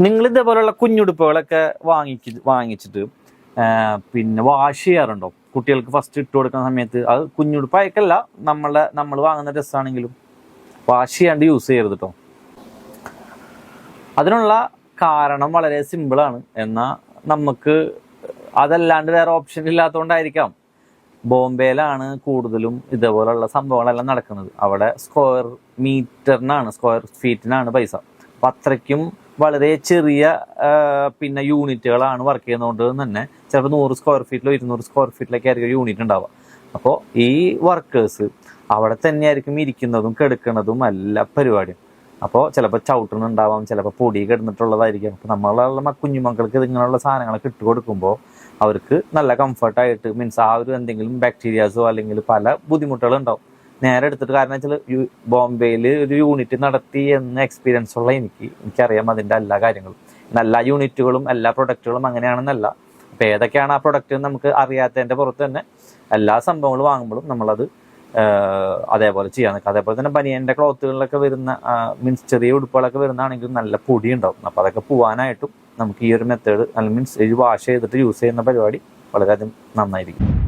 നിങ്ങൾ ഇതേപോലെയുള്ള കുഞ്ഞുടുപ്പുകളൊക്കെ വാങ്ങിച്ചിട്ട് പിന്നെ വാഷ് ചെയ്യാറുണ്ടോ? കുട്ടികൾക്ക് ഫസ്റ്റ് ഇട്ട് കൊടുക്കുന്ന സമയത്ത് അത് കുഞ്ഞുടുപ്പ് അയക്കല്ല, നമ്മൾ വാങ്ങുന്ന ഡ്രസ്സാണെങ്കിലും വാഷ് ചെയ്യാണ്ട് യൂസ് ചെയ്യരുത് കേട്ടോ. അതിനുള്ള കാരണം വളരെ സിമ്പിളാണ്. എന്നാൽ നമുക്ക് അതല്ലാണ്ട് വേറെ ഓപ്ഷൻ ഇല്ലാത്തതുകൊണ്ടായിരിക്കാം. ബോംബെയിലാണ് കൂടുതലും ഇതേപോലുള്ള സംഭവങ്ങളെല്ലാം നടക്കുന്നത്. അവിടെ സ്ക്വയർ ഫീറ്റിനാണ് പൈസ. അപ്പം അത്രയ്ക്കും വളരെ ചെറിയ പിന്നെ യൂണിറ്റുകളാണ് വർക്ക് ചെയ്യുന്നതുകൊണ്ട് തന്നെ ചിലപ്പോൾ 100 സ്ക്വയർ ഫീറ്റിലോ 200 സ്ക്വയർ ഫീറ്റിലൊക്കെ ആയിരിക്കും യൂണിറ്റ് ഉണ്ടാവുക. അപ്പോൾ ഈ വർക്കേഴ്സ് അവിടെ തന്നെയായിരിക്കും ഇരിക്കുന്നതും കിടക്കുന്നതും എല്ലാ പരിപാടിയും. അപ്പോൾ ചിലപ്പോൾ ചവിട്ടുന്നുണ്ടാവാം, ചിലപ്പോൾ പൊടി കിടന്നിട്ടുള്ളതായിരിക്കും. അപ്പോൾ നമ്മളുള്ള കുഞ്ഞുമക്കൾക്ക് ഇങ്ങനെയുള്ള സാധനങ്ങളൊക്കെ ഇട്ട് കൊടുക്കുമ്പോൾ അവർക്ക് നല്ല കംഫർട്ടായിട്ട് മീൻസ് ആ ഒരു എന്തെങ്കിലും ബാക്ടീരിയാസോ അല്ലെങ്കിൽ പല ബുദ്ധിമുട്ടുകളും ഉണ്ടാവും. നേരെ എടുത്തിട്ട് കാരണം വെച്ചാൽ ബോംബെയിൽ ഒരു യൂണിറ്റ് നടത്തി എന്ന എക്സ്പീരിയൻസ് ഉള്ള എനിക്കറിയാം അതിൻ്റെ എല്ലാ കാര്യങ്ങളും. എല്ലാ യൂണിറ്റുകളും എല്ലാ പ്രൊഡക്റ്റുകളും അങ്ങനെയാണെന്നല്ല. അപ്പോൾ ഏതൊക്കെയാണ് ആ പ്രൊഡക്റ്റ് നമുക്ക് അറിയാത്തതിൻ്റെ പുറത്ത് തന്നെ എല്ലാ സംഭവങ്ങളും വാങ്ങുമ്പോഴും നമ്മളത് അതേപോലെ ചെയ്യാൻ നിൽക്കുക. അതേപോലെ തന്നെ ബനിയൻ്റെ ക്ലോത്തുകളിലൊക്കെ വരുന്ന മീൻസ് ചെറിയ ഉടുപ്പുകളൊക്കെ വരുന്നതാണെങ്കിൽ നല്ല പൊടി ഉണ്ടാവും. അപ്പോൾ അതൊക്കെ പോകാനായിട്ടും നമുക്ക് ഈ ഒരു മെത്തേഡ് മീൻസ് വാഷ് ചെയ്തിട്ട് യൂസ് ചെയ്യുന്ന പരിപാടി വളരെയധികം നന്നായിരിക്കും.